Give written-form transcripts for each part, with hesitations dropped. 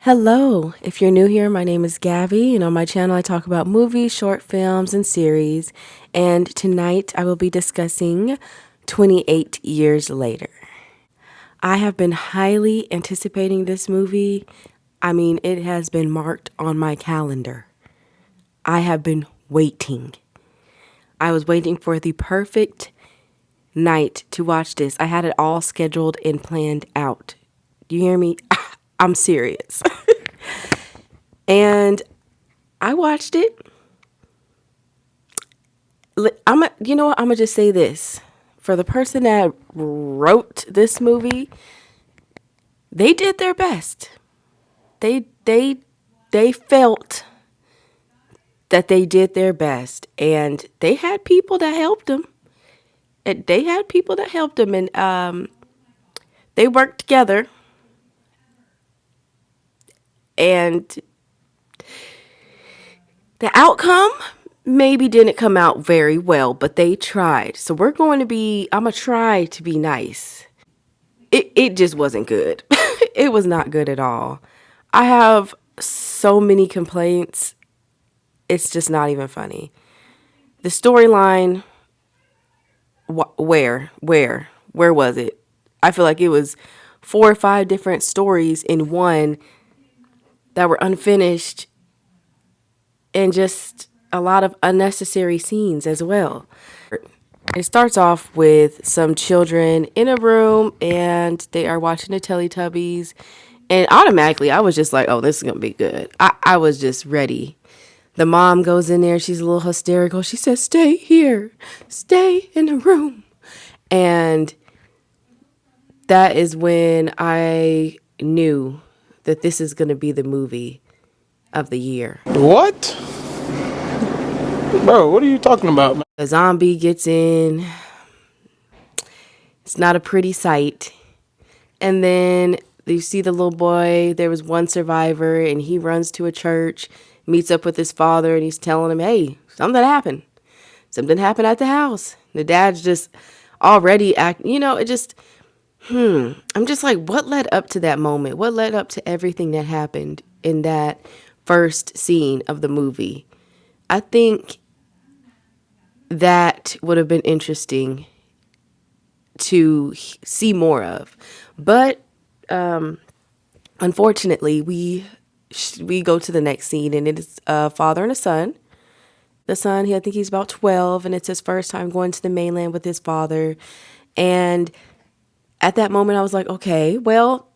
Hello, if you're new here, my name is Gabby, and on my channel I talk about movies, short films, and series. And tonight I will be discussing 28 Years Later. I have been highly anticipating this movie. I mean, it has been marked on my calendar. I have been waiting. I was waiting for the perfect night to watch this. I had it all scheduled and planned out. You hear me? I'm serious. And I watched it. You know what? I'm gonna just say this: for the person that wrote this movie, they did their best. They felt that they did their best, and they had people that helped them. And they had people that helped them, and they worked together. And the outcome maybe didn't come out very well, but they tried. So I'm gonna try to be nice. It just wasn't good. It was not good at all. I have so many complaints. It's just not even funny. The storyline, where was it? I feel like it was 4 or 5 different stories in one that were unfinished, and just a lot of unnecessary scenes as well. It starts off with some children in a room and they are watching the Teletubbies. And automatically, I was just like, oh, this is going to be good. I was just ready. The mom goes in there. She's a little hysterical. She says, stay here. Stay in the room. And that is when I knew that this is going to be the movie of the year. What? Bro, what are you talking about, man? A zombie gets in. It's not a pretty sight. And then you see the little boy. There was one survivor, and he runs to a church, meets up with his father, and he's telling him, hey, something happened. Something happened at the house. The dad's just already I'm just like, what led up to that moment? What led up to everything that happened in that first scene of the movie? I think that would have been interesting to see more of. But unfortunately, we go to the next scene, and it is a father and a son. The son, I think he's about 12, and it's his first time going to the mainland with his father. And at that moment, I was like, okay, well,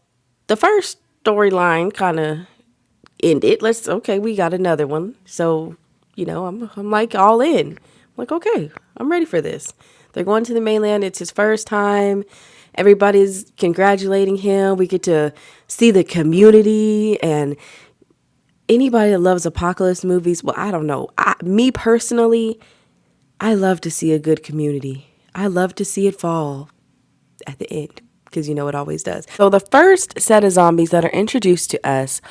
the first storyline kind of ended. We got another one. So, I'm like all in. I'm like, okay, I'm ready for this. They're going to the mainland. It's his first time. Everybody's congratulating him. We get to see the community, and anybody that loves apocalypse movies, well, I don't know. Me personally, I love to see a good community. I love to see it fall at the end, because it always does. So the first set of zombies that are introduced to us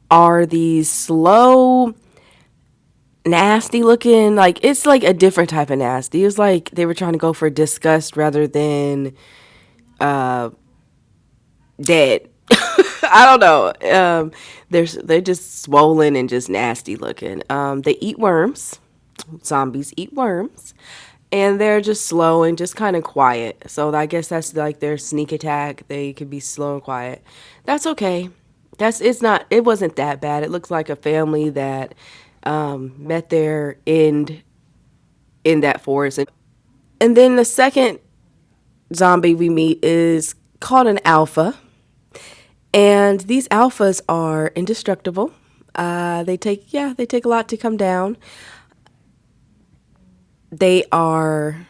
are these slow, nasty looking, like it's like a different type of nasty. It was like they were trying to go for disgust rather than dead. I don't know. They're just swollen and just nasty looking. They eat worms. Zombies eat worms. And they're just slow and just kind of quiet. So I guess that's like their sneak attack. They could be slow and quiet. That's okay. It wasn't that bad. It looks like a family that met their end in that forest. And then the second zombie we meet is called an alpha. And these alphas are indestructible. They take a lot to come down. They are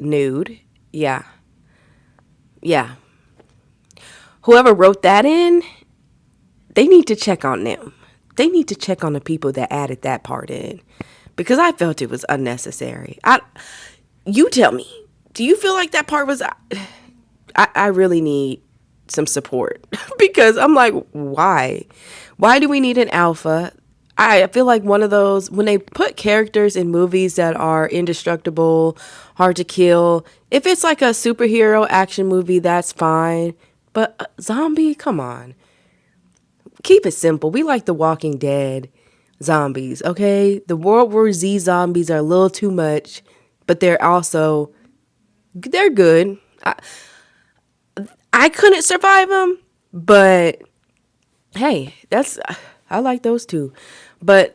nude. Yeah. Yeah. Whoever wrote that in, they need to check on them. They need to check on the people that added that part in, because I felt it was unnecessary. You tell me, do you feel like that part was, I really need some support because I'm like, why? Why do we need an alpha? I feel like one of those, when they put characters in movies that are indestructible, hard to kill, if it's like a superhero action movie, that's fine. But zombie, come on. keep it simple. We like the Walking Dead zombies, okay? The World War Z zombies are a little too much, but they're good. I couldn't survive them, but hey, I like those too. But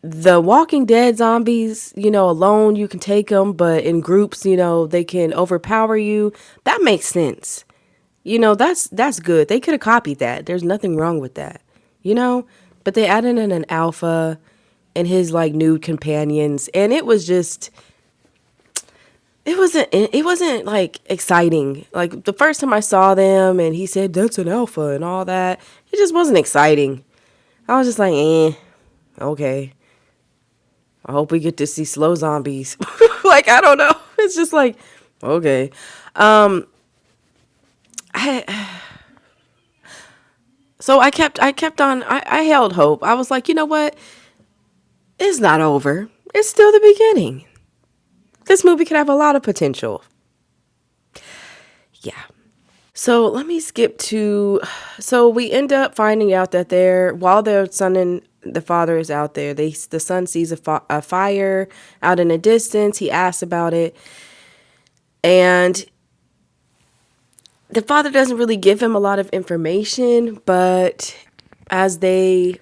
the Walking Dead zombies, alone you can take them, but in groups, they can overpower you. That makes sense. That's good. They could have copied that. There's nothing wrong with that. You know, but they added in an alpha and his like nude companions, and it wasn't like exciting. Like the first time I saw them and he said that's an alpha and all that, it just wasn't exciting. I was just like, okay. I hope we get to see slow zombies. Like, I don't know. It's just like, okay. I so I held hope. I was like, you know what? It's not over. It's still the beginning. This movie could have a lot of potential. Yeah. So let me skip to. So we end up finding out that while their son and the father is out there, the son sees a fire out in the distance. He asks about it, and the father doesn't really give him a lot of information. But and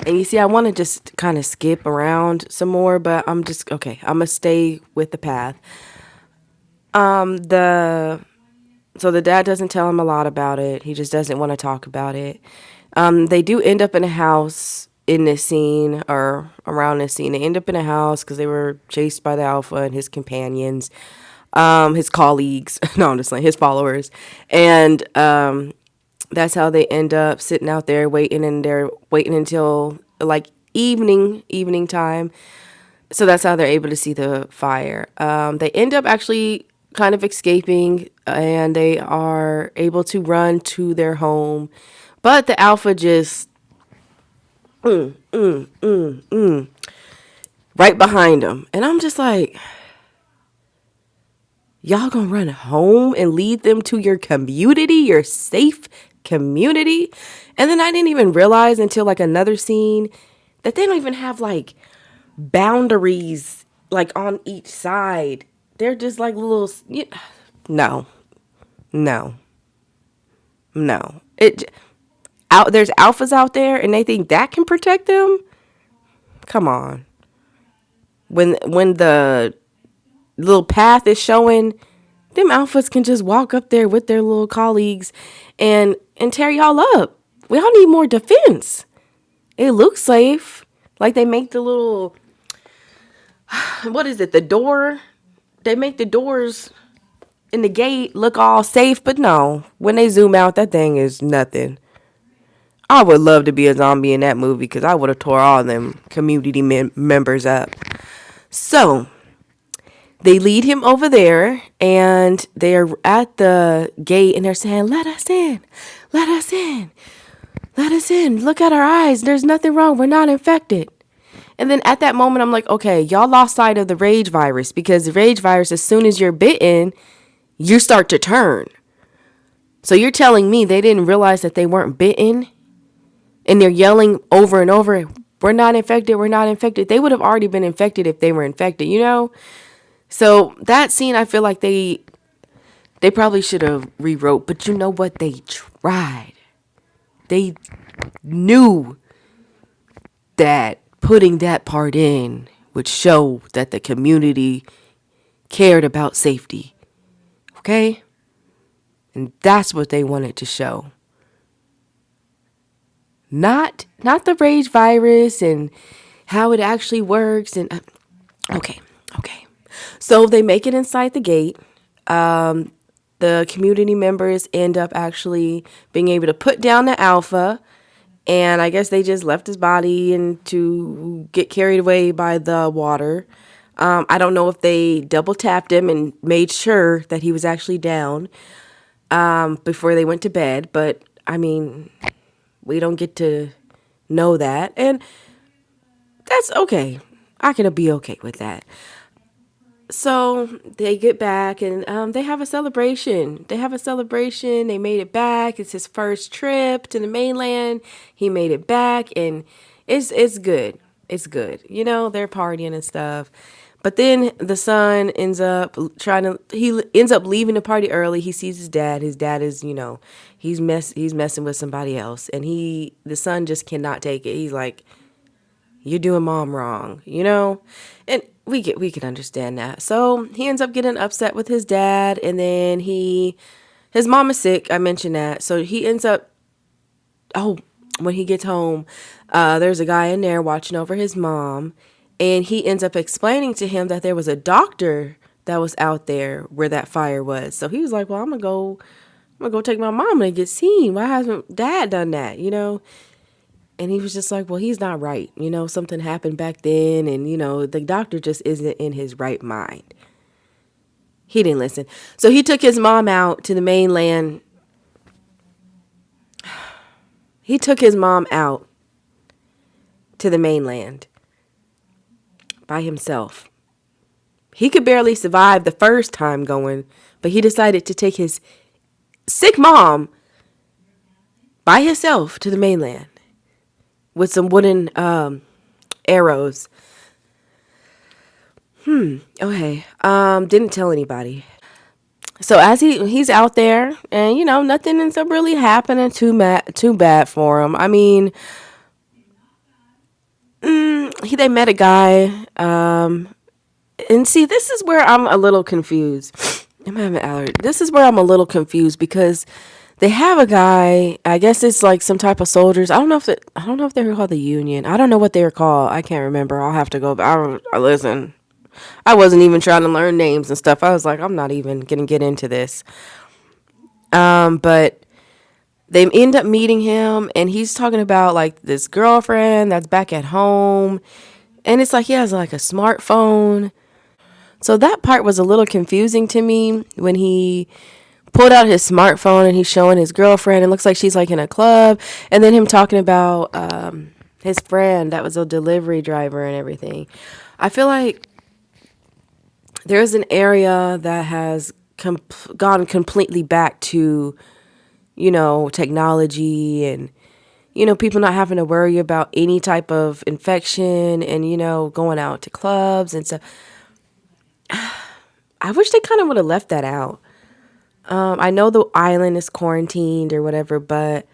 you see, I want to just kind of skip around some more, but I'm gonna stay with the path. The So the dad doesn't tell him a lot about it. He just doesn't want to talk about it. They do end up in a house in this scene or around this scene. They end up in a house because they were chased by the alpha and his companions, his colleagues. No, I'm just saying his followers. And that's how they end up sitting out there waiting, and they're waiting until like evening time. So that's how they're able to see the fire. They end up actually kind of escaping, and they are able to run to their home. But the alpha just right behind them. And I'm just like, y'all gonna run home and lead them to your community, your safe community? And then I didn't even realize until like another scene that they don't even have like boundaries like on each side. They're just like little, no, no, no. There's alphas out there and they think that can protect them. Come on. When the little path is showing, them alphas can just walk up there with their little colleagues and tear y'all up. We all need more defense. It looks safe. Like they make the little, what is it? The door. They make the doors in the gate look all safe, but no. When they zoom out, that thing is nothing. I would love to be a zombie in that movie because I would have tore all them community members up. So they lead him over there, and they're at the gate, and they're saying, "Let us in, let us in, let us in. Look at our eyes. There's nothing wrong. We're not infected." And then at that moment, I'm like, okay, y'all lost sight of the rage virus, because the rage virus, as soon as you're bitten, you start to turn. So you're telling me they didn't realize that they weren't bitten, and they're yelling over and over, "We're not infected, we're not infected." They would have already been infected if they were infected, you know? So that scene, I feel like they probably should have rewrote, but you know what? They tried. They knew that putting that part in would show that the community cared about safety. Okay? And that's what they wanted to show. Not the rage virus and how it actually works. And okay. So they make it inside the gate. The community members end up actually being able to put down the alpha. And I guess they just left his body and to get carried away by the water. I don't know if they double tapped him and made sure that he was actually down before they went to bed. But, I mean, we don't get to know that. And that's okay. I can be okay with that. So they get back and they have a celebration. They made it back. It's his first trip to the mainland. He made it back, and it's good. It's good. They're partying and stuff. But then the son he ends up leaving the party early. He sees his dad. His dad is, he's messing with somebody else, and the son just cannot take it. He's like, you're doing mom wrong. And we can understand that. So he ends up getting upset with his dad, and then his mom is sick. I mentioned that. So he ends up, oh, when he gets home, there's a guy in there watching over his mom, and he ends up explaining to him that there was a doctor that was out there where that fire was. So he was like, well, I'm gonna go take my mom and get seen. Why hasn't dad done that? And he was just like, well, he's not right. Something happened back then. And, the doctor just isn't in his right mind. He didn't listen. So he took his mom out to the mainland. He took his mom out to the mainland by himself. He could barely survive the first time going, but he decided to take his sick mom by himself to the mainland with some wooden arrows. Okay. Didn't tell anybody. So as he's out there, and nothing ends up really happening too bad for him. I mean, they met a guy, and see, this is where I'm a little confused. I'm having an allergy. This is where I'm a little confused because they have a guy. I guess it's like some type of soldiers. I don't know if they were called the Union. I don't know what they were called. I can't remember. I'll have to go. Listen. I wasn't even trying to learn names and stuff. I was like, I'm not even gonna get into this. But they end up meeting him, and he's talking about like this girlfriend that's back at home, and it's like he has like a smartphone. So that part was a little confusing to me when he pulled out his smartphone and he's showing his girlfriend. It looks like she's like in a club, and then him talking about his friend that was a delivery driver and everything. I feel like there's an area that has gone completely back to, technology and, people not having to worry about any type of infection and, going out to clubs and stuff. I wish they kind of would have left that out. I know the island is quarantined or whatever, but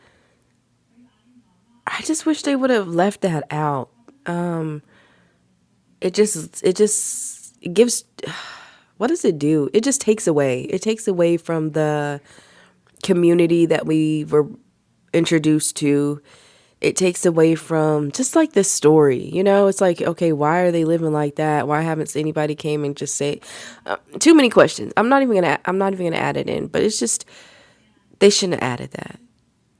I just wish they would have left that out. It gives, what does it do? It just takes away. It takes away from the community that we were introduced to. It takes away from just like this story, it's like, okay, why are they living like that? Why haven't anybody came and just say, too many questions. I'm not even gonna add it in, but it's just, they shouldn't have added that.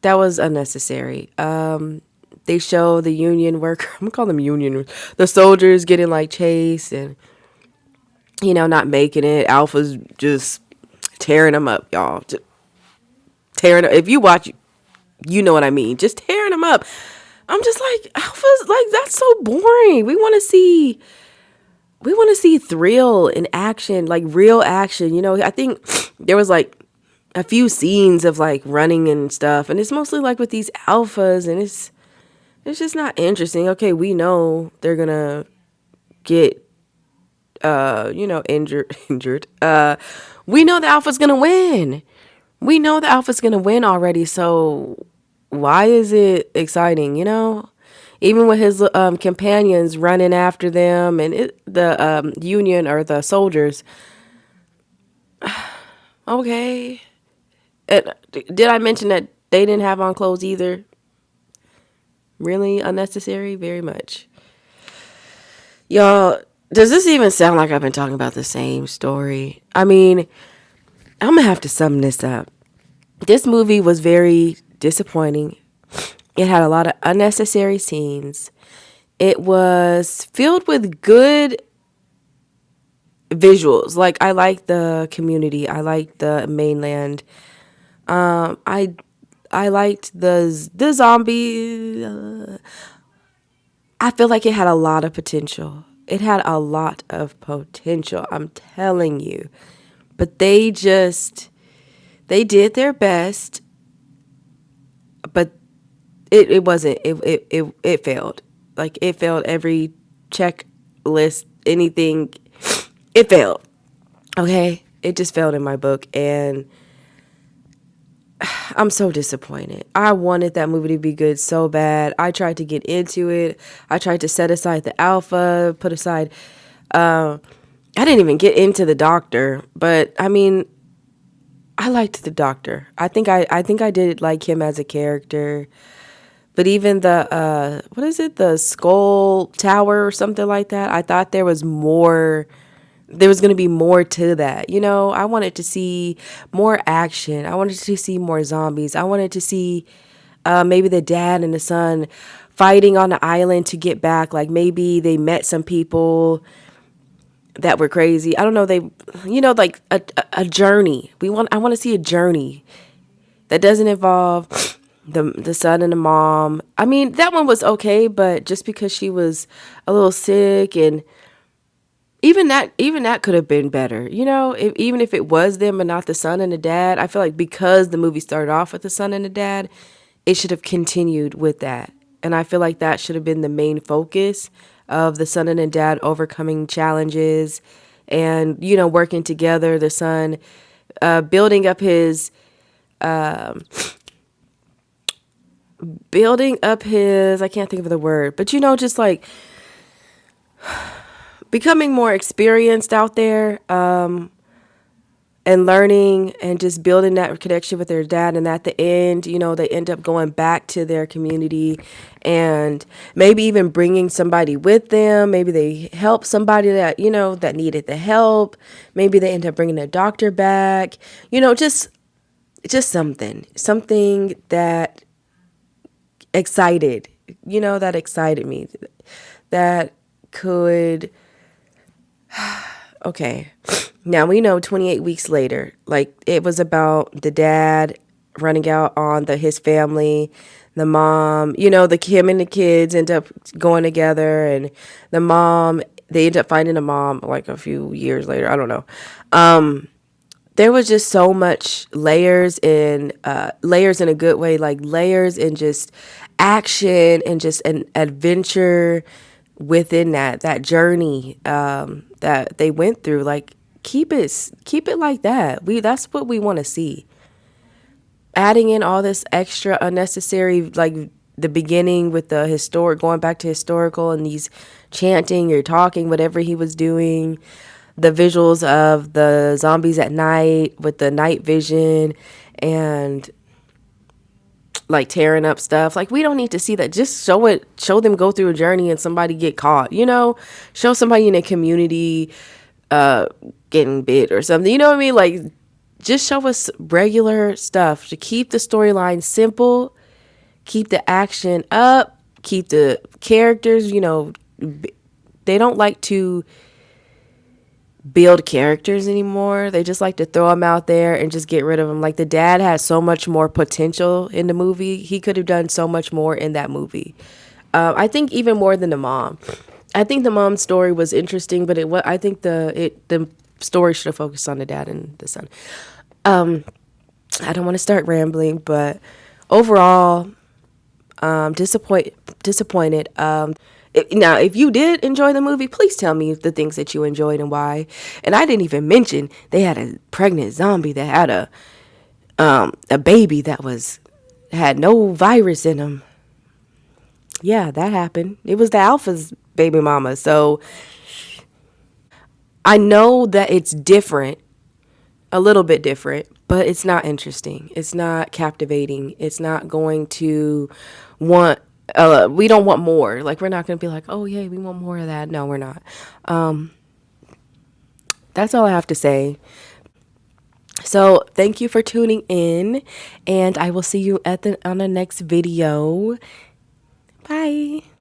That was unnecessary. They show the union worker, I'm gonna call them union, the soldiers getting like chased and, not making it. Alpha's just tearing them up, y'all. Just tearing up. If you watch, you know what I mean. Just tearing them up. I'm just like, Alpha's like, that's so boring. We want to see thrill in action, like real action. I think there was like a few scenes of like running and stuff, and it's mostly like with these alphas, and it's just not interesting. Okay, we know they're gonna get injured. We know the alpha's gonna win. We know the alpha's gonna win already. So why is it exciting? Even with his companions running after them and the union or the soldiers. Okay. And did I mention that they didn't have on clothes either? Really unnecessary, very much. Y'all, does this even sound like I've been talking about the same story? I mean, I'm gonna have to sum this up. This movie was very disappointing. It had a lot of unnecessary scenes. It was filled with good visuals. Like, I like the community. I like the mainland. I liked the zombie. I feel like it had a lot of potential. It had a lot of potential, I'm telling you. But they did their best, but it wasn't it failed. Like it failed every checklist, anything. It failed. Okay? It just failed in my book, and I'm so disappointed. I wanted that movie to be good so bad. I tried to get into it. I tried to set aside the alpha, put aside I didn't even get into the doctor, but I mean, I liked the doctor. I think I did like him as a character. But even the what is it? The skull tower or something like that. I thought there was more, there was going to be more to that. You know, I wanted to see more action. I wanted to see more zombies. I wanted to see maybe the dad and the son fighting on the island to get back. Like maybe they met some people that were crazy. I don't know. They, you know, like a journey. I want to see a journey that doesn't involve the son and the mom. I mean, that one was okay, but just because she was a little sick, and even that could have been better. You know, even if it was them and not the son and the dad, I feel like because the movie started off with the son and the dad, it should have continued with that. And I feel like that should have been the main focus of the son and the dad overcoming challenges and, you know, working together. The son building up his I can't think of the word, but you know, just like becoming more experienced out there, and learning and just building that connection with their dad. And at the end, you know, they end up going back to their community and maybe even bringing somebody with them. Maybe they help somebody that, you know, that needed the help. Maybe they end up bringing a doctor back, you know, just something that excited, you know, that excited me, that could, okay. Now we know 28 weeks later, like it was about the dad running out on his family, the mom, you know, the him and the kids end up going together, and the mom, they end up finding the mom like a few years later. I don't know. There was just so much layers in a good way, like layers in just action and just an adventure within that journey that they went through. Like keep it like that. That's what we want to see. Adding in all this extra unnecessary, like the beginning with the historic, going back to historical, and these chanting or talking, whatever he was doing, the visuals of the zombies at night with the night vision and like tearing up stuff. Like we don't need to see that. Just show them go through a journey and somebody get caught, you know, show somebody in a community getting bit or something, you know what I mean? Like just show us regular stuff to keep the storyline simple, keep the action up, keep the characters, you know, they don't like to build characters anymore. They just like to throw them out there and just get rid of them. Like the dad has so much more potential in the movie. He could have done so much more in that movie. I think even more than the mom. I think the mom's story was interesting, but I think the story should have focused on the dad and the son. I don't want to start rambling, but overall, disappointed. Now, if you did enjoy the movie, please tell me the things that you enjoyed and why. And I didn't even mention they had a pregnant zombie that had a baby that had no virus in him. Yeah, that happened. It was the alpha's baby mama. So I know that it's different, a little bit different, but it's not interesting. It's not captivating. It's not going to want, we don't want more. Like, we're not going to be like, oh, yeah, we want more of that. No, we're not. That's all I have to say. So thank you for tuning in, and I will see you on the next video. Bye.